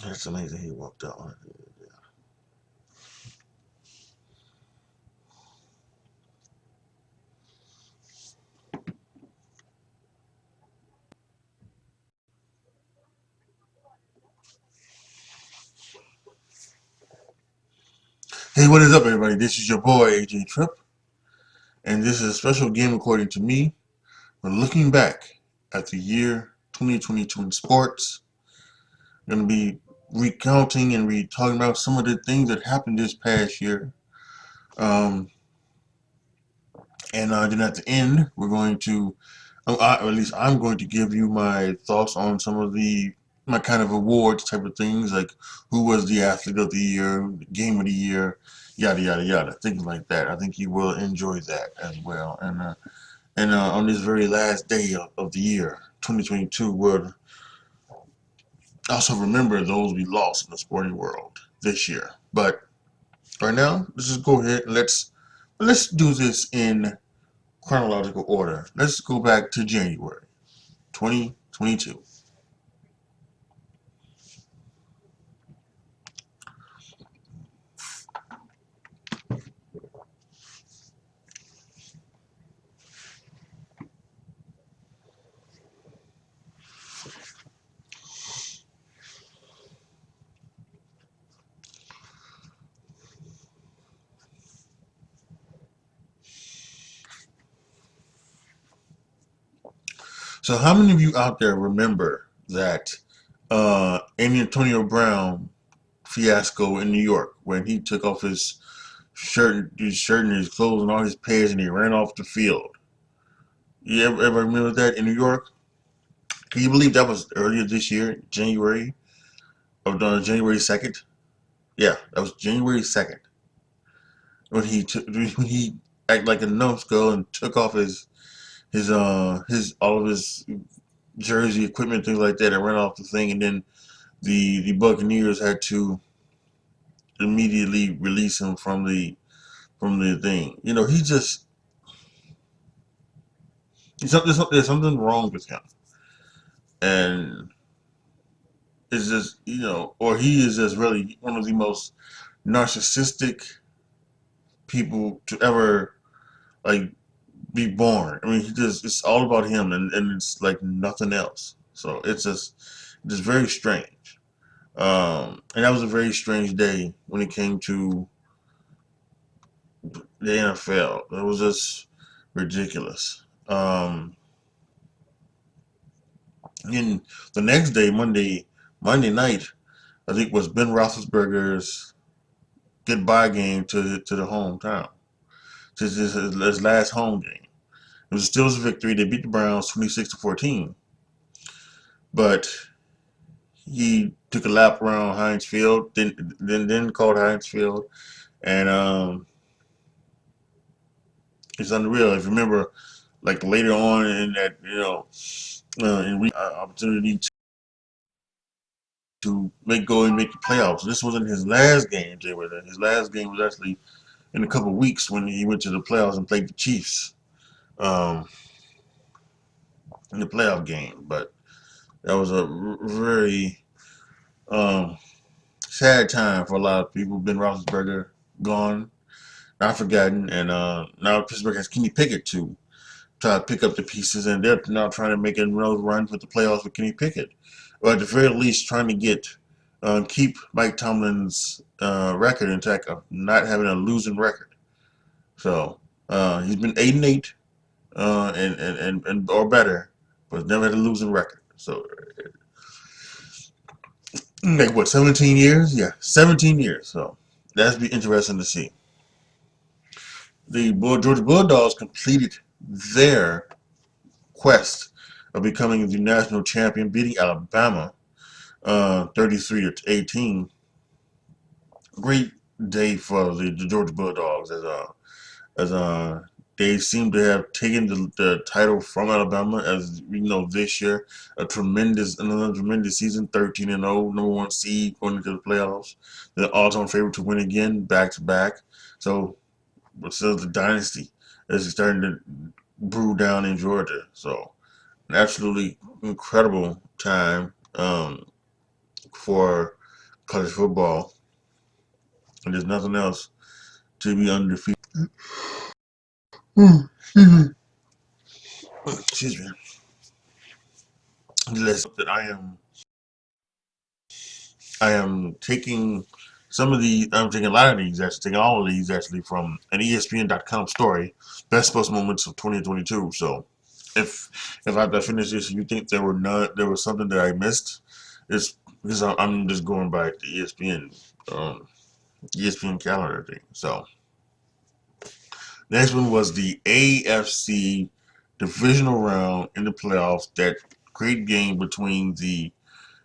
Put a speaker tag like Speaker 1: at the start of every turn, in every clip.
Speaker 1: That's amazing. He walked out on it. Hey, what is up, everybody? This is your boy AJTRIP, and this is a special game according to me. We're looking back at the year 2022 in sports. We're going to be recounting and talking about some of the things that happened this past year. Um, and then at the end, we're going to, or at least I'm going to give you my thoughts on some of my kind of awards type of things, like who was the athlete of the year, game of the year, yada yada yada, things like that. I think you will enjoy that as well. And on this very last day of the year, 2022, we'll also remember those we lost in the sporting world this year. But right now, let's just go ahead and let's do this in chronological order. Let's go back to January 2022. So how many of you out there remember that Antonio Brown fiasco in New York when he took off his shirt and his clothes and all his pants and he ran off the field? You ever remember that in New York? Can you believe that was earlier this year, January of January 2nd? Yeah, that was January 2nd when he acted like a numbskull and took off his all of his jersey equipment, things like that, and ran off the thing, and then the Buccaneers had to immediately release him from the thing. You know, there's something wrong with him, and it's just or he is just really one of the most narcissistic people to ever like be born. I mean, it's all about him, and it's like nothing else. So it's just very strange. And that was a very strange day when it came to the NFL. It was just ridiculous. And the next day, Monday night, I think was Ben Roethlisberger's goodbye game to the hometown, to his last home game. It was still a victory. They beat the Browns 26-14, but he took a lap around Heinz Field, then called Heinz Field, and it's unreal. If you remember, like later on in that, opportunity to go and make the playoffs. This wasn't his last game, Jay Witten. His last game was actually in a couple of weeks when he went to the playoffs and played the Chiefs um, in the playoff game. But that was a very um, sad time for a lot of people. Ben Roethlisberger gone, not forgotten, and now Pittsburgh has Kenny Pickett to try to pick up the pieces, and they're now trying to make another run with the playoffs with Kenny Pickett, or at the very least trying to keep Mike Tomlin's record intact of not having a losing record. So he's been 8-8 and or better, but never had a losing record. So like what, 17 years? Yeah, 17 years. So that's be interesting to see. The Georgia Bulldogs completed their quest of becoming the national champion, beating Alabama 33-18. Great day for the Georgia Bulldogs as they seem to have taken the title from Alabama. As we know, this year another tremendous season, 13-0, number one seed going into the playoffs. The all-time favorite to win again, back to back. So, the dynasty is starting to brew down in Georgia. So, an absolutely incredible time for college football, and there's nothing else to be undefeated. Excuse me. That I am taking I'm taking a lot of these, actually, taking all of these actually from an ESPN.com story, best sports moments of 2022. So if I finish this, you think there was something that I missed, it's because I'm just going by the ESPN calendar thing. So next one was the AFC divisional round in the playoffs. That great game between the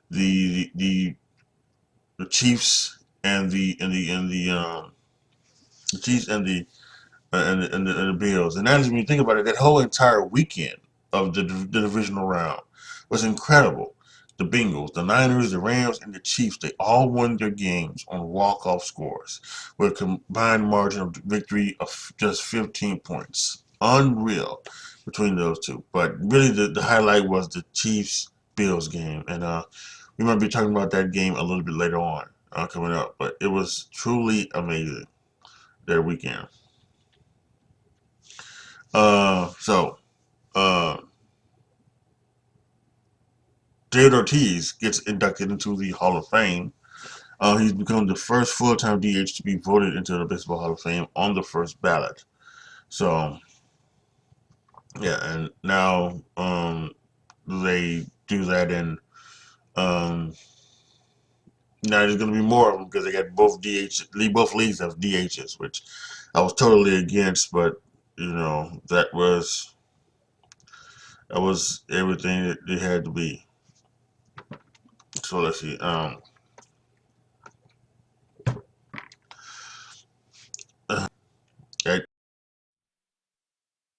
Speaker 1: the Chiefs and the Chiefs and the Bills. And as when you think about it, that whole entire weekend of the divisional round was incredible. The Bengals, the Niners, the Rams, and the Chiefs, they all won their games on walk-off scores with a combined margin of victory of just 15 points. Unreal between those two. But really the highlight was the Chiefs Bills game. And we might be talking about that game a little bit later on coming up. But it was truly amazing their weekend. So uh, David Ortiz gets inducted into the Hall of Fame. He's become the first full-time DH to be voted into the Baseball Hall of Fame on the first ballot. So yeah, and now they do that, and um, now there's going to be more of them because they got both leagues have DHs, which I was totally against, but that was everything that it had to be. So let's see.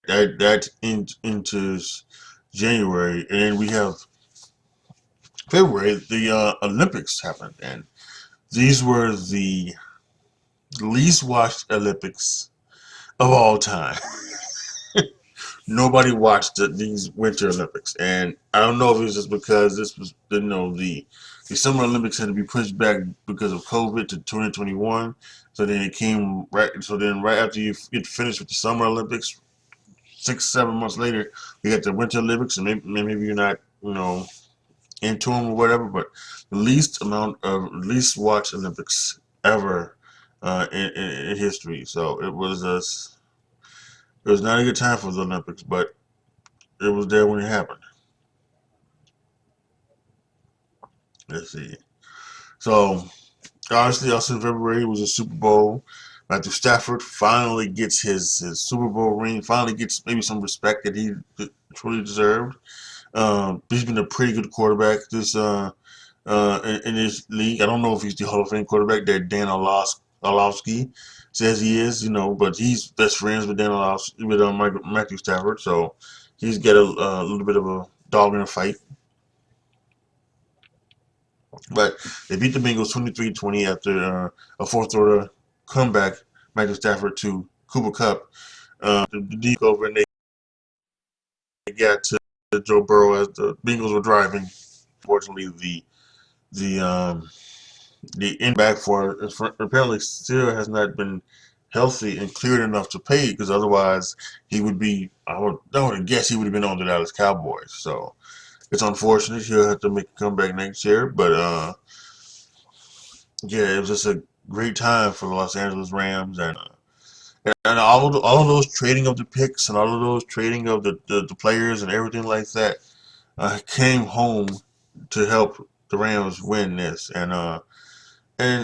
Speaker 1: That into January, and then we have February. The Olympics happened, and these were the least watched Olympics of all time. Nobody watched these Winter Olympics, and I don't know if it was just because this was the Summer Olympics had to be pushed back because of COVID to 2021. So then it came right. So then right after you get finished with the Summer Olympics, 6 7 months later, we got the Winter Olympics, and maybe you're not into them or whatever, but the least watched Olympics ever in history. So it was not a good time for the Olympics, but it was there when it happened. Let's see. So obviously, also in February was a Super Bowl. Matthew Stafford finally gets his Super Bowl ring. Finally gets maybe some respect that he truly deserved. He's been a pretty good quarterback in this league. I don't know if he's the Hall of Fame quarterback that Dan Orlovsky says he is, but he's best friends with Matthew Stafford, so he's got a little bit of a dog in a fight. But they beat the Bengals 23-20 after a fourth quarter comeback. Matthew Stafford to Cooper Kupp. The deep over, and they got to Joe Burrow as the Bengals were driving. Unfortunately, the in back for apparently still has not been healthy and cleared enough to pay, because otherwise he would be. I would guess he would have been on the Dallas Cowboys. So it's unfortunate he'll have to make a comeback next year. But yeah, it was just a great time for the Los Angeles Rams, and all of those trading of the picks and all of those trading of the players and everything like that came home to help the Rams win this. And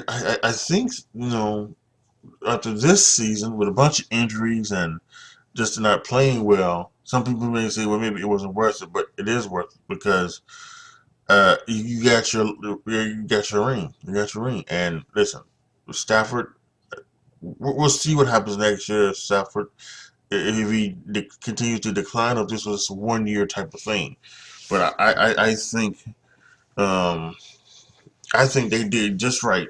Speaker 1: I think, after this season with a bunch of injuries and just not playing well, some people may say, well, maybe it wasn't worth it, but it is worth it because you got your ring, and listen, Stafford. We'll see what happens next year, Stafford. If he continues to decline, or if this was a 1 year type of thing. But um, I think they did just right.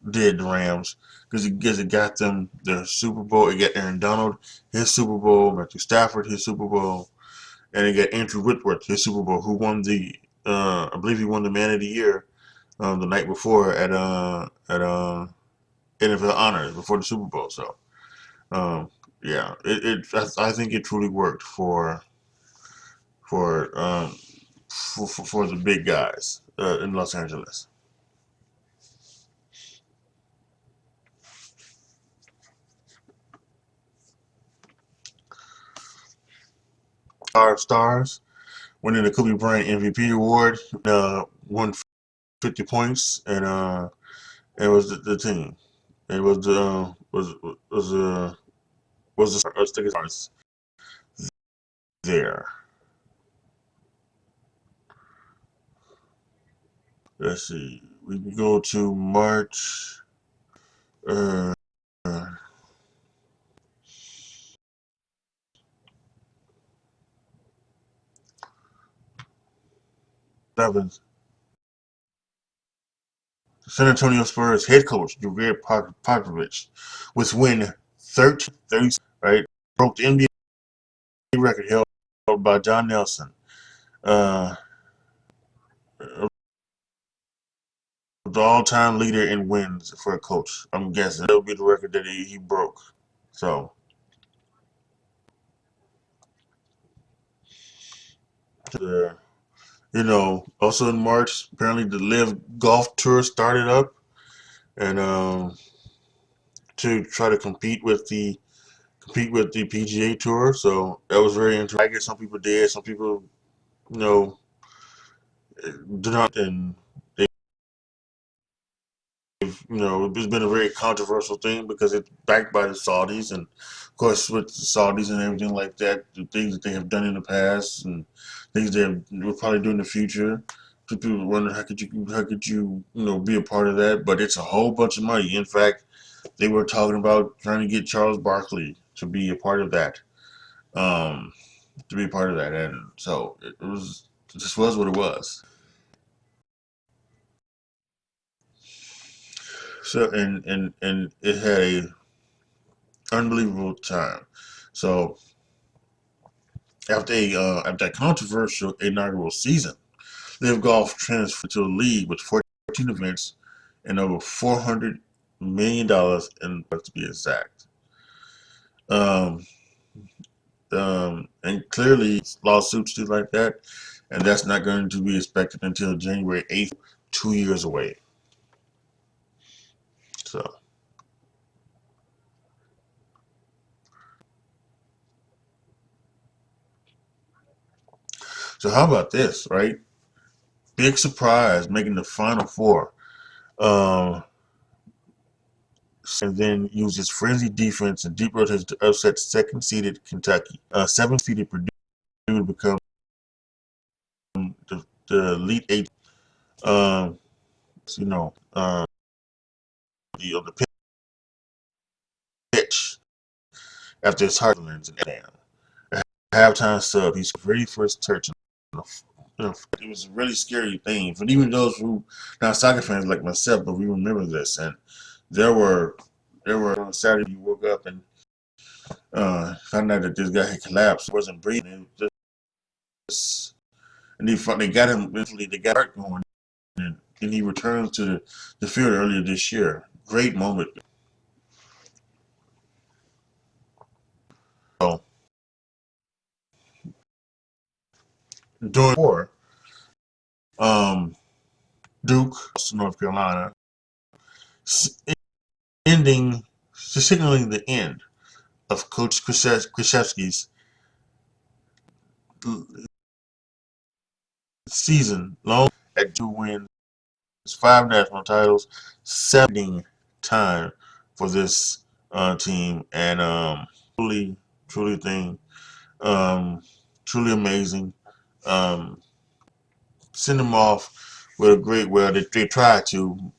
Speaker 1: Did the Rams because it got them their Super Bowl. It got Aaron Donald his Super Bowl, Matthew Stafford his Super Bowl, and it got Andrew Whitworth his Super Bowl, who won the I believe he won the Man of the Year the night before at NFL Honors before the Super Bowl. So um, yeah, I think it truly worked for um, for the big guys in Los Angeles. Our stars winning the Kobe Bryant MVP award, won 50 points, and it was the team. It was was the stars there. Let's see. We can go to March uh, 7th. San Antonio Spurs head coach Javier Popovich was win 13-30, right? Broke the NBA record held by John Nelson. Uh, the all-time leader in wins for a coach. I'm guessing that'll be the record that he broke. So, uh, also in March, apparently the Live Golf Tour started up, and to try to compete with the PGA Tour. So that was very interesting. I guess some people did, some people, you know, do not, and it's been a very controversial thing because it's backed by the Saudis, and of course with the Saudis and everything like that, the things that they have done in the past and things they will probably do in the future. People wonder how could you be a part of that? But it's a whole bunch of money. In fact, they were talking about trying to get Charles Barkley to be a part of that. Um, to be a part of that, and so it just was what it was. So and it had a unbelievable time. So after that controversial inaugural season, Live Golf transferred to a league with 14 events and over $400 million in to be exact. Um, and clearly lawsuits things like that, and that's not going to be expected until January 8th, 2 years away. So, so how about this, right? Big surprise, making the Final Four. Um, and then used his frenzy defense and deep rotation to upset second-seeded Kentucky. Seventh-seeded Purdue to become the Elite Eight. Um, you know, the pitch after his Heartlands and halftime sub. He's very first touch. It was a really scary thing for even those who not soccer fans like myself, but we remember this. And there were on Saturday you woke up and found out that this guy had collapsed, wasn't breathing. It just, and they got him mentally. They got hurt going, and he returned to the field earlier this year. Great moment. during war, um, Duke, North Carolina, ending, signaling the end of Coach Krzyzewski's season long at 2 wins, 5 national titles, 7 time for this team, and truly thing, um, truly amazing. Um, Send them off with a great, well, they tried to.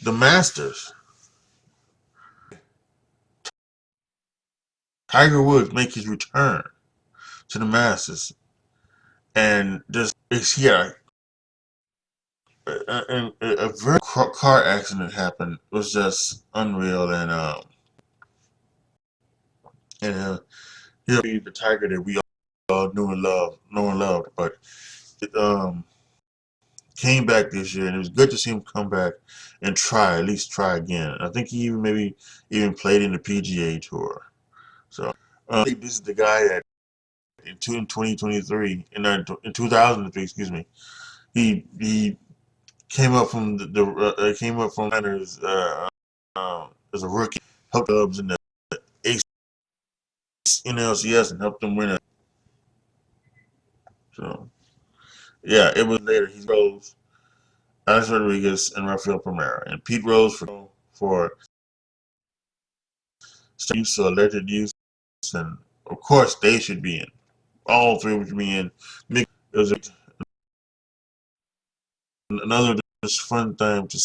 Speaker 1: The Masters, Tiger Woods make his return to the Masters, and he had a very car accident happened. It was just unreal, and he'll be the Tiger that we all knew and loved, but it, came back this year, and it was good to see him come back and at least try again. I think he even played in the PGA Tour. So I think this is the guy that in 2023, in 2003, excuse me, he came up from came up from minors as a rookie, helped clubs in the Ace NLCS and helped them win it. So yeah, it was later. He rose Alex Rodriguez and Rafael Palmeiro, and Pete Rose for use or alleged use, and of course they should be in. All three would be in. It was another just fun time to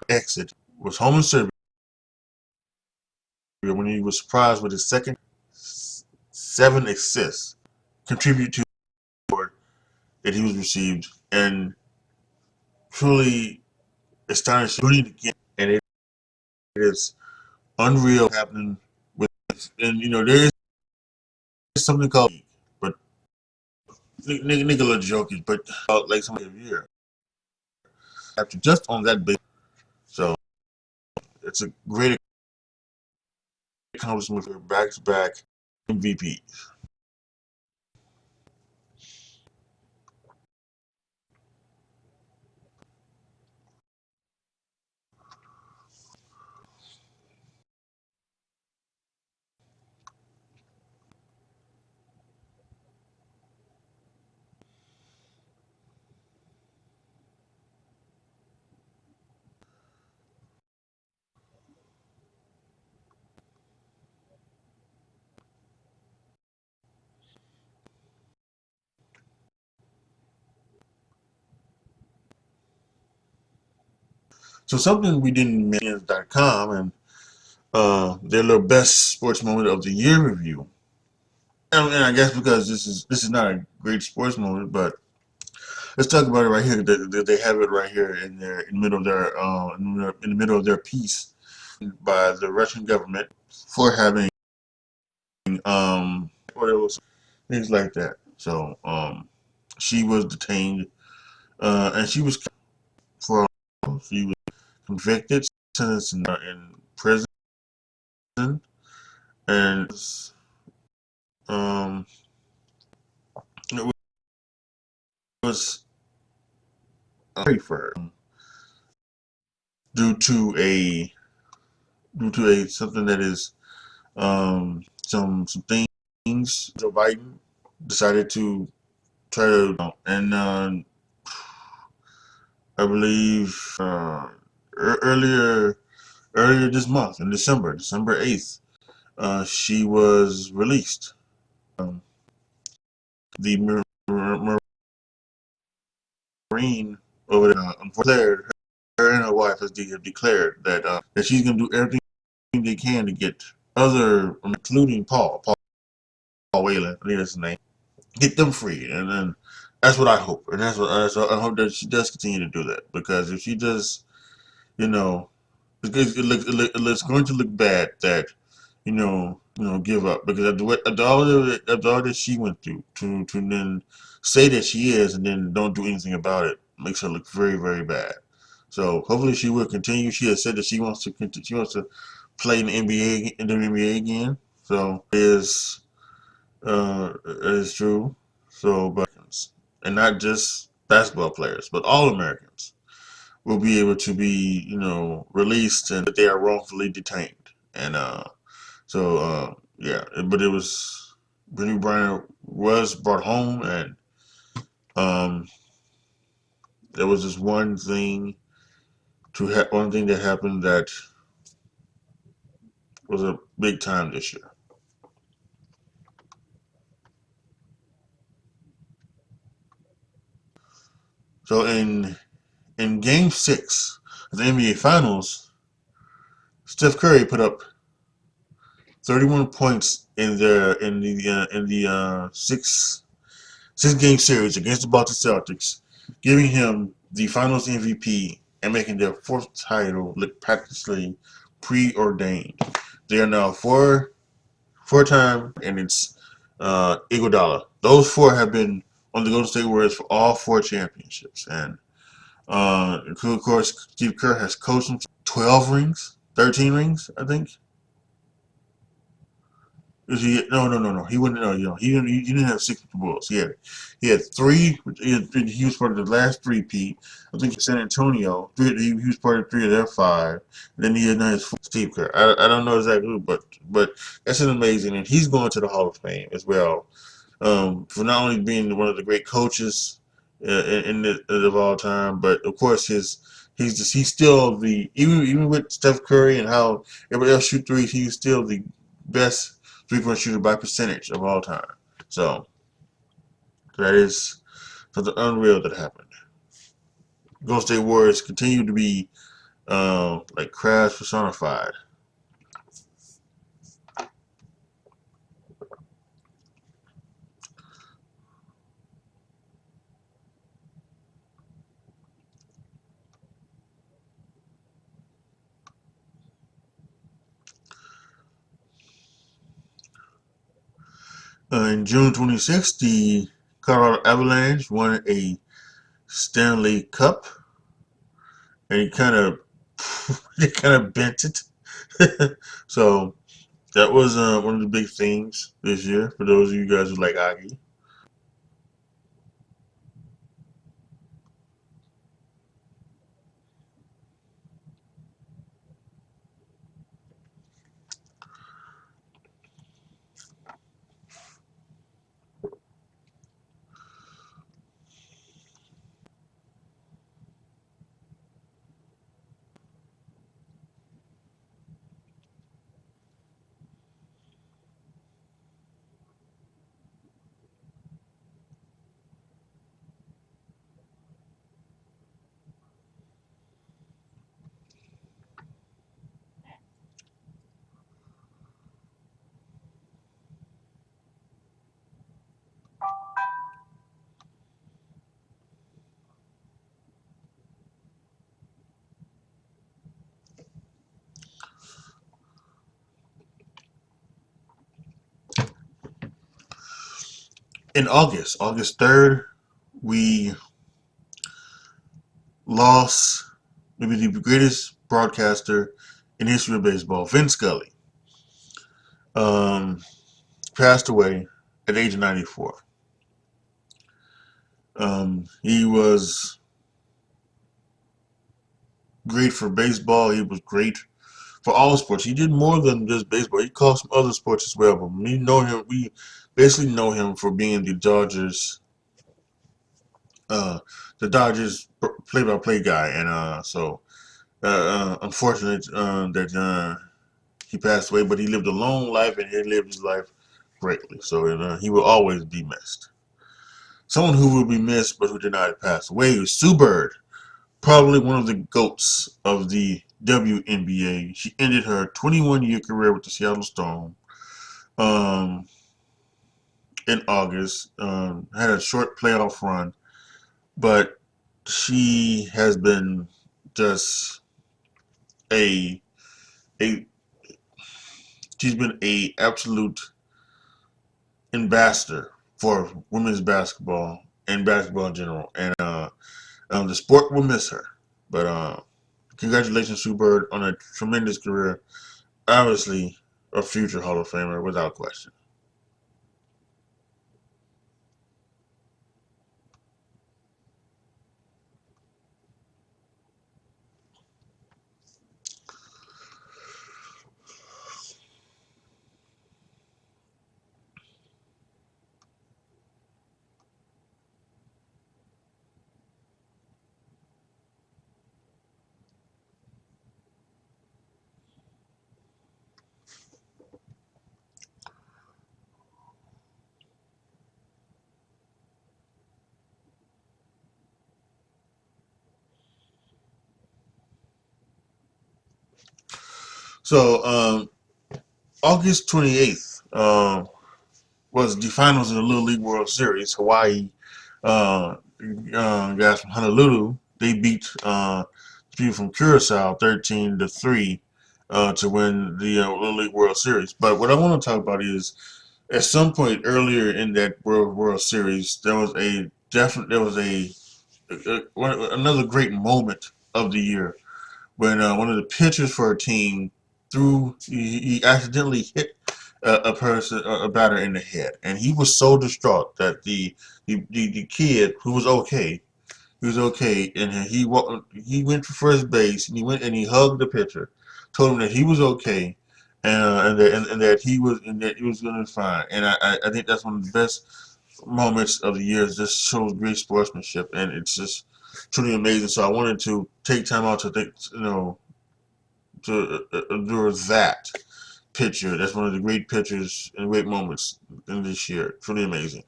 Speaker 1: exit. Was home in Serbia when he was surprised with his second 7 assists, contribute to the award that he was received, and truly astonishing. Doing it again, and it is unreal happening with. And there is something called, but Nikola Jokic, but like some of year after just on that base. So it's a great accomplishment for back-to-back MVP. So something we didn't mention.com and their little best sports moment of the year review. And I guess because this is not a great sports moment, but let's talk about it right here. They have it right here in the middle of their in the middle of their piece by the Russian government for having oils, things like that. So she was detained and for she was convicted, sentenced in prison, and um it was for her due to a something that is some things Joe Biden decided to try to and I believe earlier this month in December 8th, she was released. Um, the Marine over there declared her and her wife have declared that she's going to do everything they can to get other, including Paul Whalen, I think that's his name, get them free. And then That's what I hope, and that's what I hope that she does continue to do that, because if she does, you know, it's going to look bad that give up, because after all that she went through to then say that she is and then don't do anything about it makes her look very, very bad. So hopefully she will continue. She has said that she wants to play in the NBA again. So it is true. So, but and not just basketball players, but all Americans will be able to be released, and that they are wrongfully detained. And yeah, but it was Brittany Bryant was brought home, and um, there was this one thing that happened that was a big time this year. So in Game 6 of the NBA Finals, Steph Curry put up 31 points in the six game series against the Boston Celtics, giving him the Finals MVP and making their fourth title look practically preordained. They are now four-time, and it's Iguodala. Those four have been on the Golden State Warriors for all four championships, and of course Steve Kerr has coached them 12 rings, 13 rings, I think. Is he, no, no, no, no. He wouldn't. No, he didn't have six with the Bulls. He had three. He was part of the last three Pete. I think San Antonio. He was part of three of their five. And then he had his Steve Kerr. I don't know exactly who, but that's an amazing. And he's going to the Hall of Fame as well, for not only being one of the great coaches of all time, but of course he's still the, even with Steph Curry and how everybody else shoot threes, he's still the best three-point shooter by percentage of all time. So that is something unreal that happened. Golden State Warriors continue to be like Crash personified. In June 26th, the Colorado Avalanche won a Stanley Cup, and he kind of they kind of bent it. So that was one of the big things this year for those of you guys who like hockey. In August 3rd, we lost maybe the greatest broadcaster in history of baseball, Vin Scully. Um, Passed away at the age of 94. He was great for baseball. He was great for all sports. He did more than just baseball. He called some other sports as well. But we basically know him for being uh, the Dodgers play-by-play guy, and unfortunate that he passed away. But he lived a long life, and he lived his life greatly. So he will always be missed. Someone who will be missed, but who did not pass away, was Sue Bird, probably one of the GOATs of the WNBA. She ended her 21-year career with the Seattle Storm. Um, in August. Had a short playoff run, but she has been just a a she's been a absolute ambassador for women's basketball and basketball in general. And the sport will miss her. But congratulations, Sue Bird, on a tremendous career. Obviously, a future Hall of Famer without question. So, August 28th was the finals of the Little League World Series. Hawaii guys from Honolulu, they beat people from Curacao 13-3 to win the Little League World Series. But what I want to talk about is at some point earlier in that World Series, there was another great moment of the year when one of the pitchers for a team he accidentally hit a batter in the head, and he was so distraught that the kid who was okay, and he went for first base, and he hugged the pitcher, told him that he was okay, and that he was going to be fine. And I think that's one of the best moments of the year. It just shows great sportsmanship, and it's just truly amazing. So I wanted to take time out to think, to endure that picture. That's one of the great pictures and great moments in this year. Truly amazing.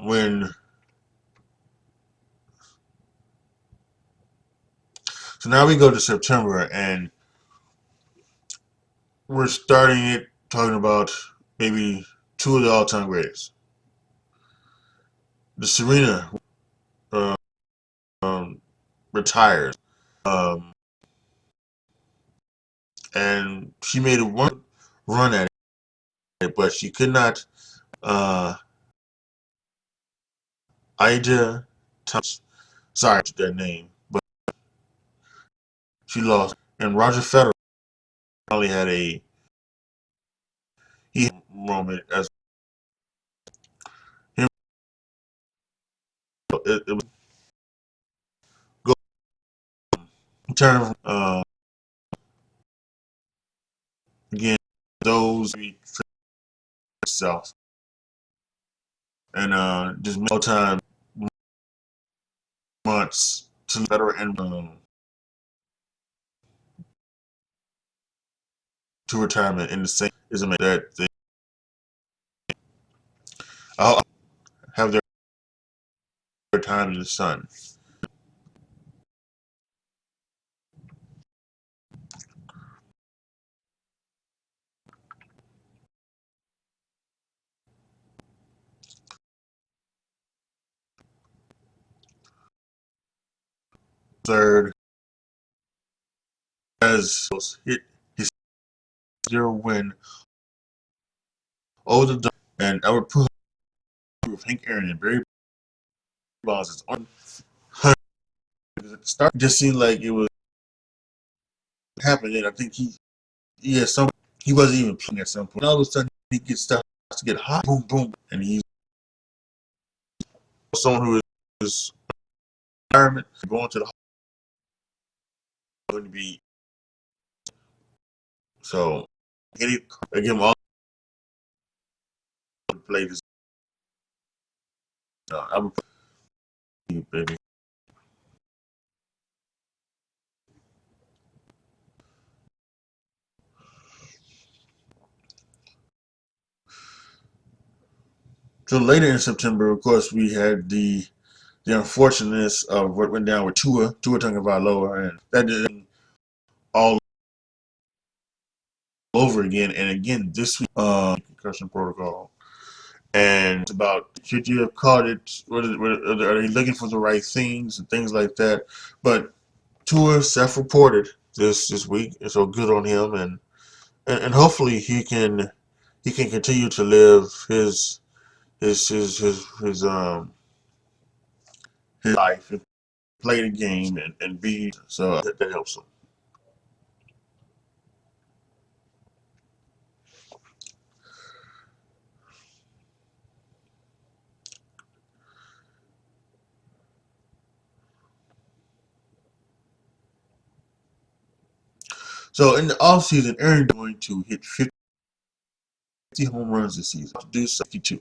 Speaker 1: When So now we go to September, and we're starting it talking about maybe two of the all-time greatest. The Serena uh, um, retires, um, and she made one run at it, but she could not. Uh, Ida Thomas, sorry that name, but she lost. And Roger Federer finally had he moment as him. It was go turn again those itself, and just all time months to better and to retirement in the same is amazing that they all have their time in the sun. Third, as hit his 0 win over the and I would put with Hank Aaron and Barry Bonds on at the start. It just seemed like it was happening. I think he had some he wasn't even playing at some point. All of a sudden he gets starts to get hot, boom boom, and he's someone who is environment going to the going to be so. Again, all the players. I would baby. So later in September, of course, we had the unfortunateness of what went down with Tua Tagovailoa, and that did all over again. And again, this week, concussion protocol. And it's about, should you have caught it? Are they looking for the right things and things like that? But Tua self-reported this week, and so good on him, and hopefully he can continue to live his life and play the game and be so that helps him. So in the offseason, Aaron is going to hit 50 home runs this season. To do 62.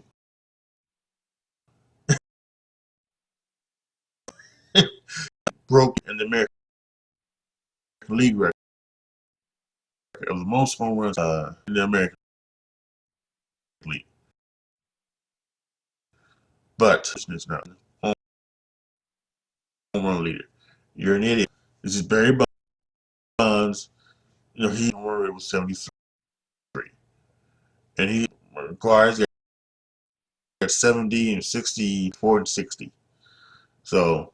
Speaker 1: Broke in the American League record of the most home runs in the American League. But it's not home run leader. You're an idiot. This is Barry Bonds. He home run rate was 73, and he requires 70 and 64 and 60. So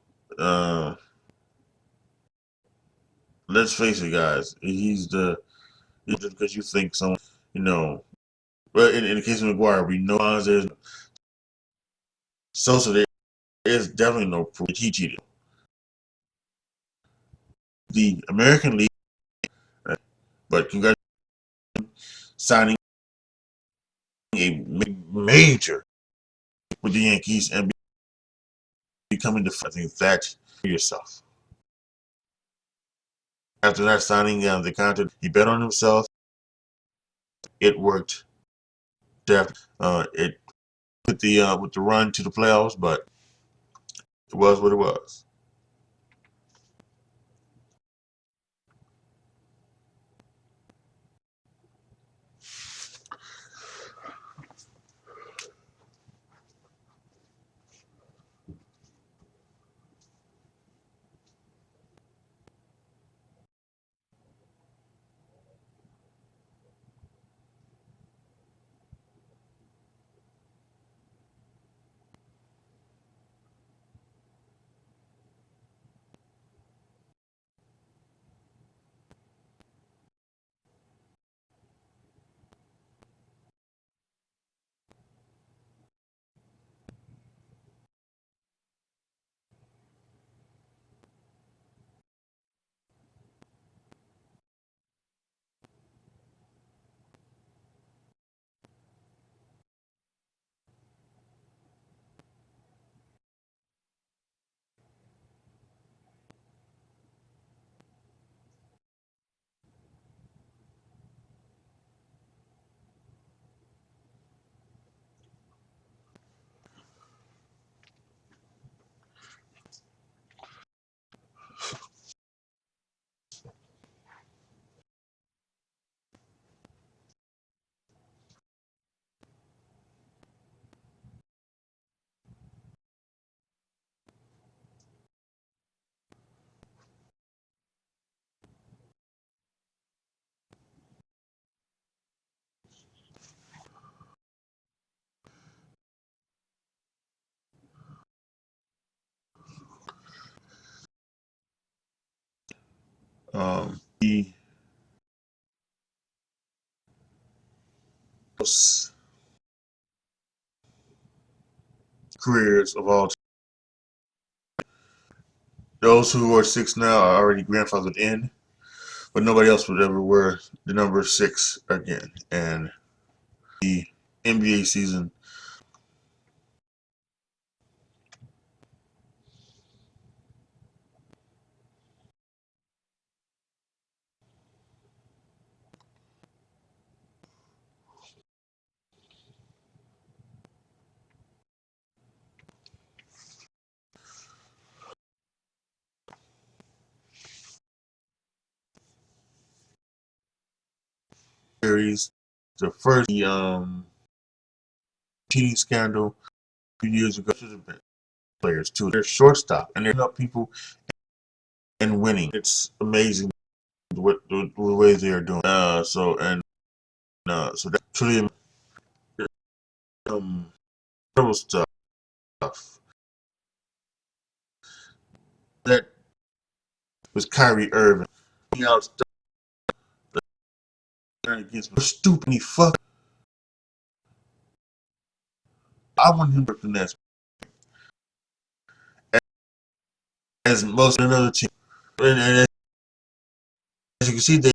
Speaker 1: let's face it, guys. Just because you think someone, you know, well, in the case of McGuire, we know there's Sosa. There is definitely no proof that he cheated. The American League, but congratulations signing a major with the Yankees and becoming the. I think that for yourself. After that signing the contract, he bet on himself. It worked. It with the run to the playoffs, but it was what it was. The careers of all time. Those who are six now are already grandfathered in, but nobody else would ever wear the number six again. And the NBA season series, the first cheating scandal few years ago to the best players too. They're shortstop and they're up people and winning. It's amazing what the ways they are doing. So that's truly incredible stuff. That was Kyrie Irving. Out stuff against stupid fuck. I want him to work the Nets as most of another team. And as you can see, the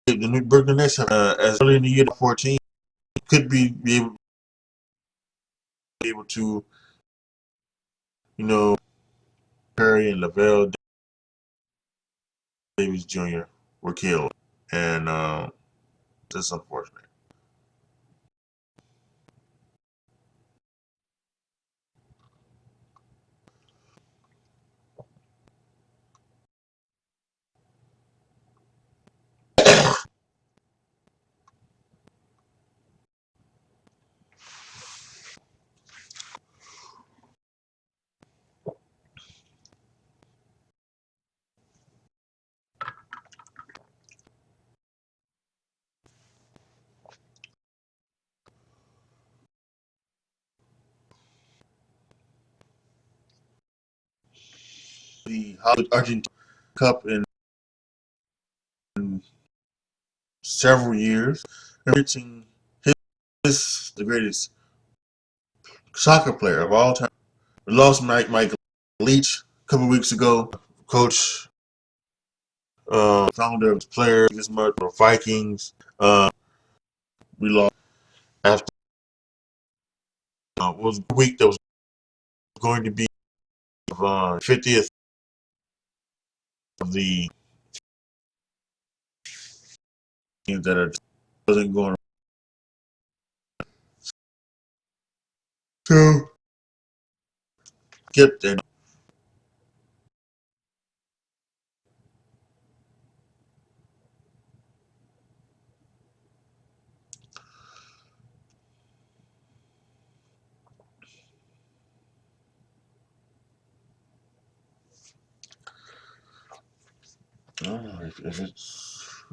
Speaker 1: New Brooklyn Nets have, as early in the year 14 could be able to, you know, Curry and Lavelle Davis Jr. were killed, and that's unfortunate. The Argentine Cup in several years, and reaching his the greatest soccer player of all time. We lost Mike Leach a couple weeks ago. Coach, founder of the players this month for Vikings. We lost after was a week that was going to be 50th of the teams that are wasn't going to get there. I don't know if it's.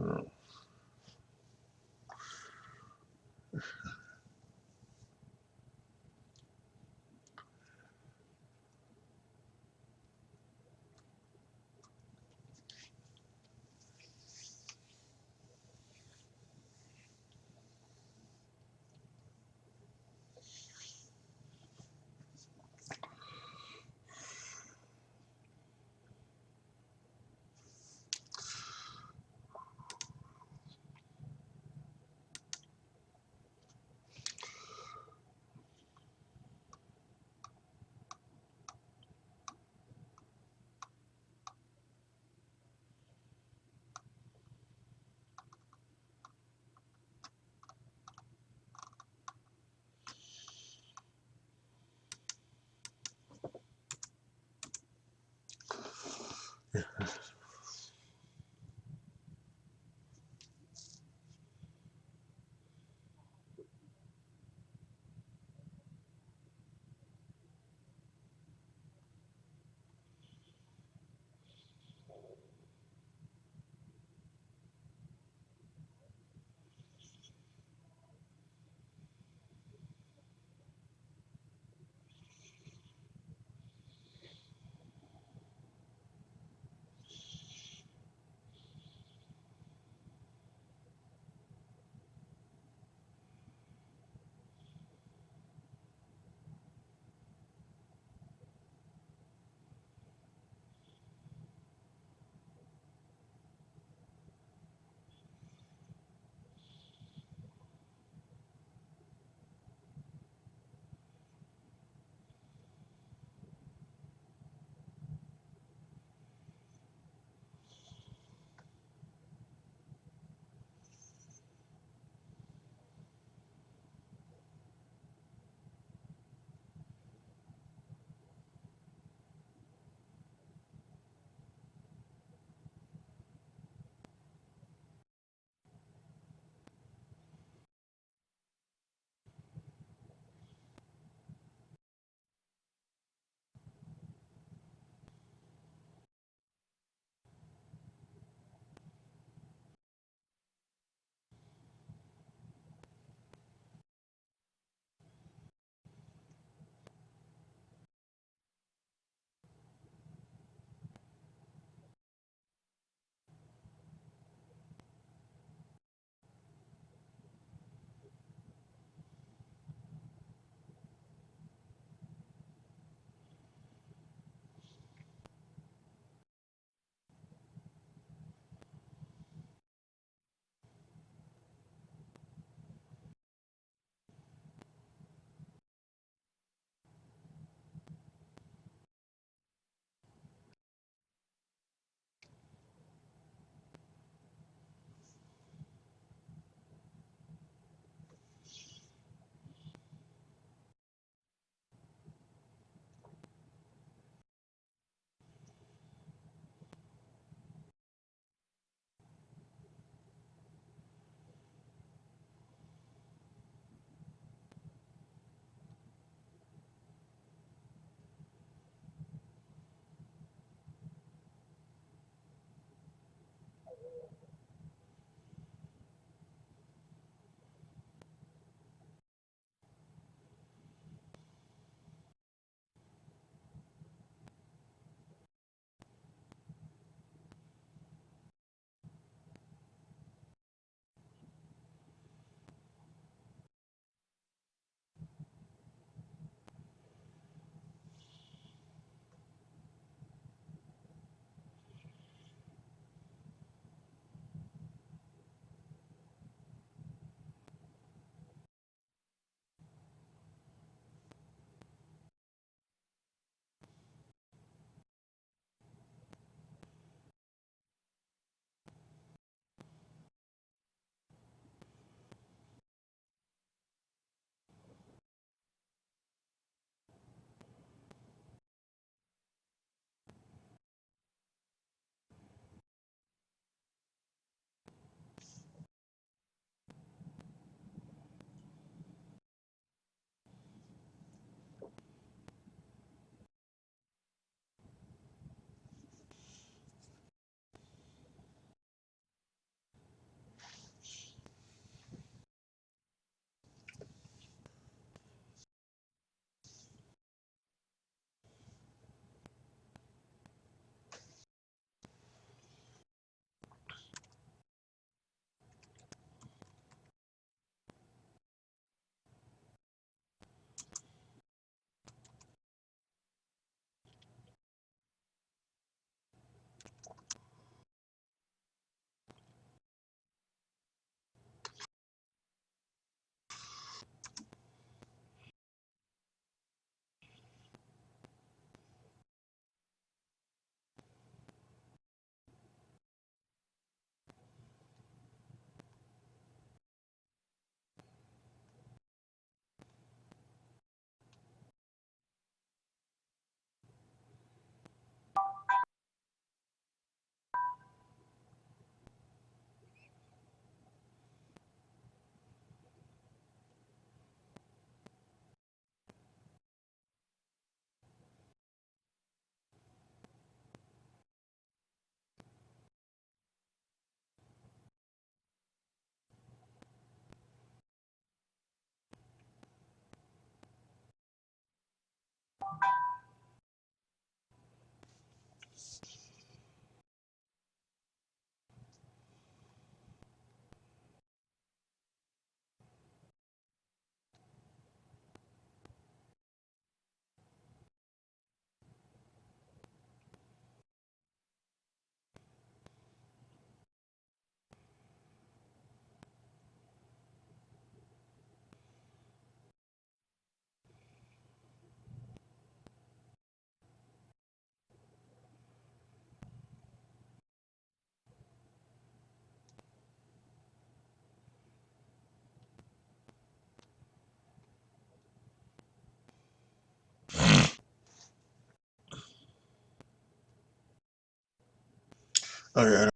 Speaker 1: Oh yeah,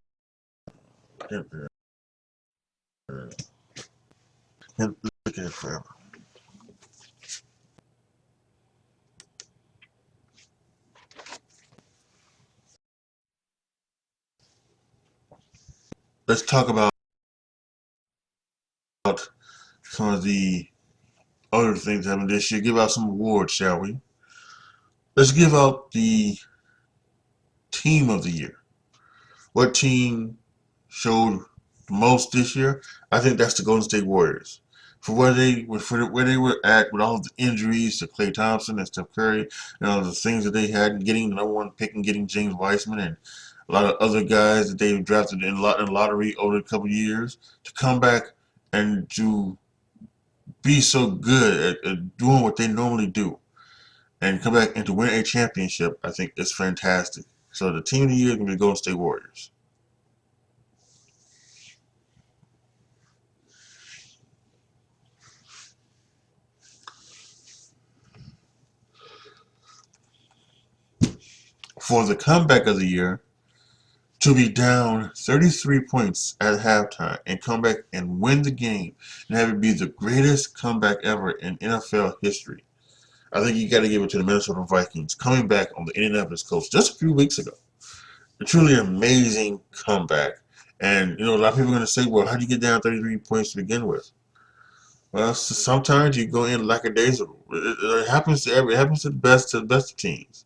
Speaker 1: can't look at it forever. Let's talk about some of the other things happening this year. Give out some awards, shall we? Let's give out the team of the year. What team showed the most this year? I think that's the Golden State Warriors. Where they were at with all of the injuries to Klay Thompson and Steph Curry and all the things that they had in getting the number one pick and getting James Wiseman and a lot of other guys that they've drafted in the lottery over a couple of years to come back and to be so good at doing what they normally do and come back and to win a championship, I think is fantastic. So the team of the year is going to be Golden State Warriors. For the comeback of the year, to be down 33 points at halftime and come back and win the game and have it be the greatest comeback ever in NFL history. I think you got to give it to the Minnesota Vikings coming back on the Indianapolis Colts just a few weeks ago. A truly amazing comeback. And, a lot of people are going to say, well, how do you get down 33 points to begin with? Well, sometimes you go in lackadaisical. It happens it happens to the best of teams.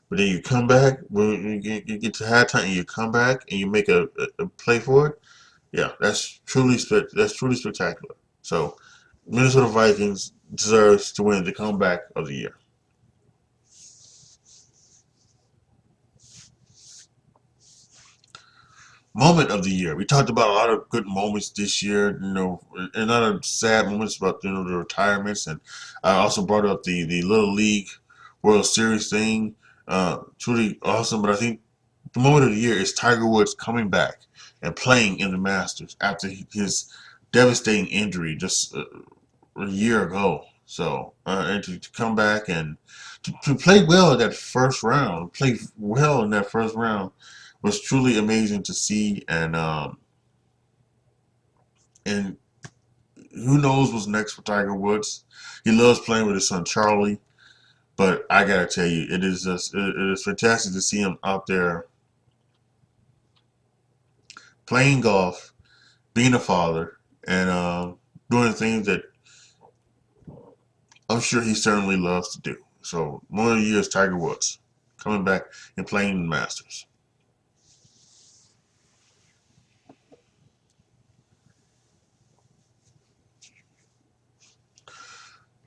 Speaker 1: But then you come back, when you get to halftime, and you come back and you make a play for it. Yeah, that's truly spectacular. So, Minnesota Vikings deserves to win the comeback of the year. Moment of the year. We talked about a lot of good moments this year, and a lot of sad moments about the retirements, and I also brought up the Little League World Series thing. Truly awesome, but I think the moment of the year is Tiger Woods coming back and playing in the Masters after his devastating injury just a year ago. So, and to come back and to play well in that first round, play well in that first round was truly amazing to see. And who knows what's next for Tiger Woods? He loves playing with his son Charlie, but I gotta tell you, it is fantastic to see him out there playing golf, being a father, and doing things that I'm sure he certainly loves to do. So one of the years, Tiger Woods coming back and playing in the Masters.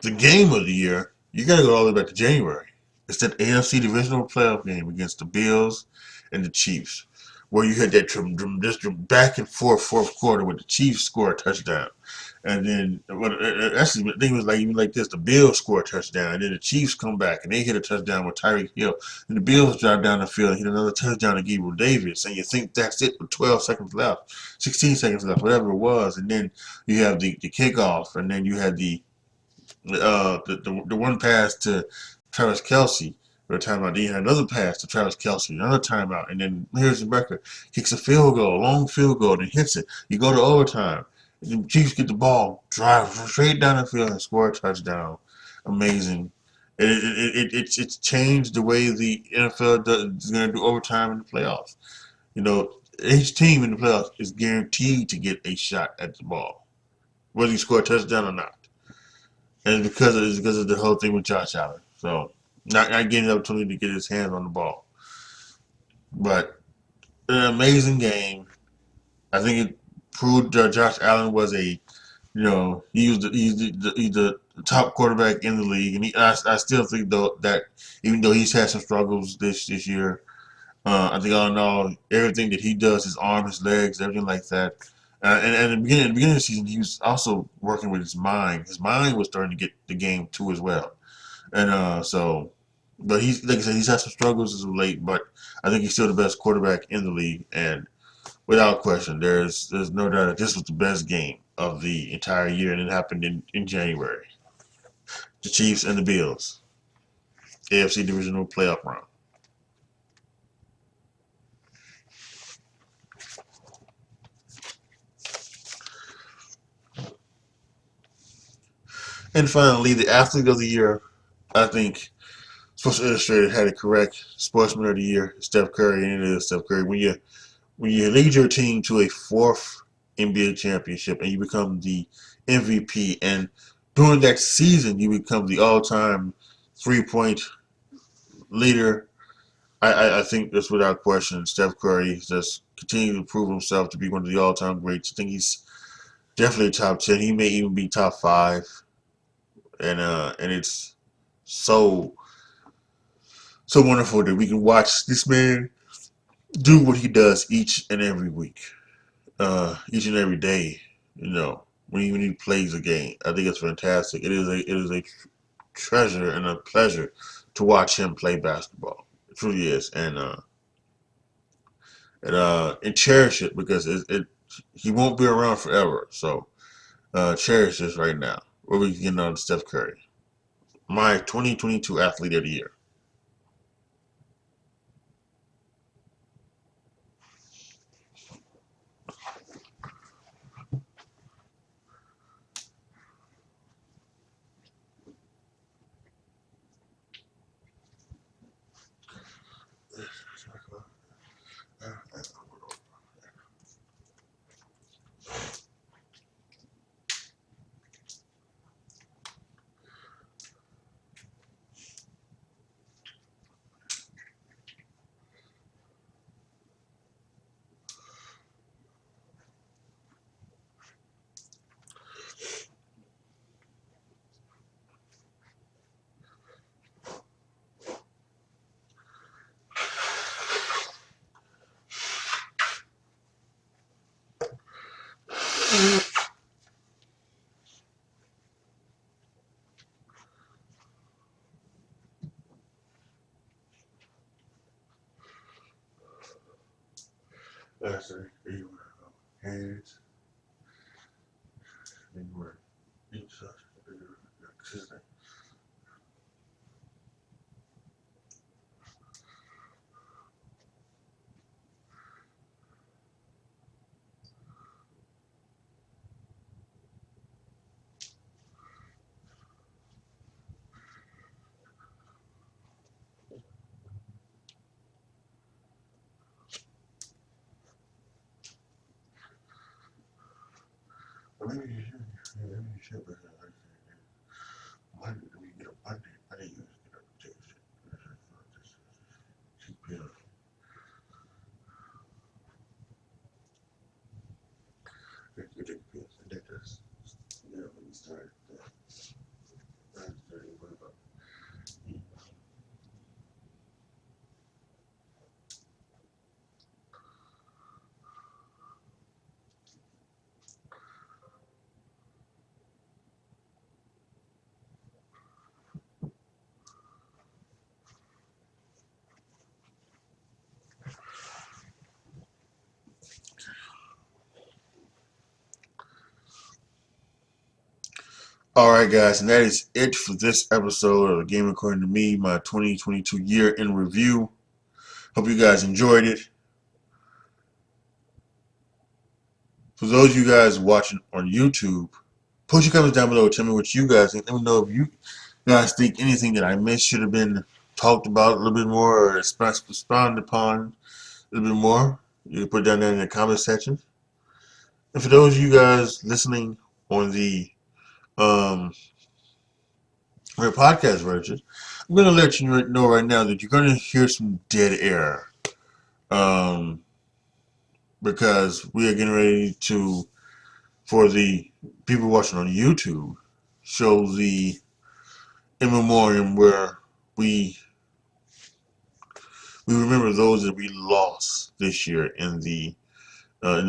Speaker 1: The game of the year, you got to go all the way back to January. It's that AFC divisional playoff game against the Bills and the Chiefs, where you had that just back and forth fourth quarter with the Chiefs score a touchdown. And then, actually, the thing was like even like this: the Bills score a touchdown, and then the Chiefs come back and they hit a touchdown with Tyreek Hill, and the Bills drive down the field and hit another touchdown to Gabriel Davis, and you think that's it with 12 seconds left, 16 seconds left, whatever it was, and then you have the kickoff, and then you had the one pass to Travis Kelsey for a timeout. Then you had another pass to Travis Kelsey, another timeout, and then here's the record: kicks a field goal, a long field goal, and hits it. You go to overtime. The Chiefs get the ball, drive straight down the field, and score a touchdown. Amazing. It's changed the way the NFL is going to do overtime in the playoffs. Each team in the playoffs is guaranteed to get a shot at the ball, whether you score a touchdown or not. And it's because of the whole thing with Josh Allen. So not getting the opportunity to get his hands on the ball. But an amazing game. I think it proved Josh Allen was he's the top quarterback in the league, and I still think though that even though he's had some struggles this year, I think all in all everything that he does, his arm, his legs, everything like that. And at the beginning of the season, he was also working with his mind. His mind was starting to get the game too as well. And but he's like I said, he's had some struggles as of late, but I think he's still the best quarterback in the league, and without question, there's no doubt that this was the best game of the entire year, and it happened in January. The Chiefs and the Bills, AFC divisional playoff round. And finally, the athlete of the year, I think Sports Illustrated had it correct. Sportsman of the year, Steph Curry, and it is Steph Curry. When you lead your team to a fourth NBA championship and you become the MVP, and during that season you become the all-time 3-point leader, I think that's without question. Steph Curry just continuing to prove himself to be one of the all-time greats. I think he's definitely top 10. He may even be top 5, and it's so so wonderful that we can watch this man do what he does each and every week, each and every day. You know, when he plays a game, I think it's fantastic. It is a treasure and a pleasure to watch him play basketball. It truly is, and cherish it because he won't be around forever. So cherish this right now. Where we can get on Steph Curry, my 2022 Athlete of the Year. Hands, maybe you should, but why did we get a Monday? I didn't use it up to keep it. Yeah, when you started that, all right, guys, and that is it for this episode of the Game According to Me, my 2022 year in review. Hope you guys enjoyed it. For those of you guys watching on YouTube, post your comments down below. Tell me what you guys think. Let me know if you guys think anything that I missed should have been talked about a little bit more or expounded upon a little bit more. You can put it down there in the comment section. And for those of you guys listening on the um, podcast version, I'm going to let you know right now that you're going to hear some dead air. Um, because we are getting ready to, for the people watching on YouTube, show the in memoriam where we remember those that we lost this year in the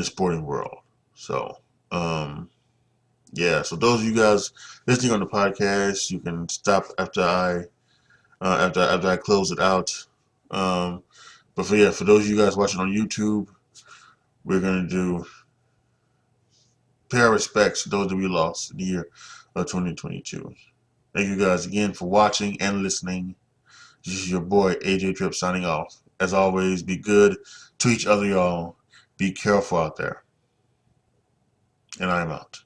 Speaker 1: sporting world. So yeah, so those of you guys listening on the podcast, you can stop after I close it out. Um, but for those of you guys watching on YouTube, we're gonna do pay our respects to those that we lost in the year of 2022. Thank you guys again for watching and listening. This is your boy AJTRIP signing off. As always, be good to each other, y'all. Be careful out there. And I'm out.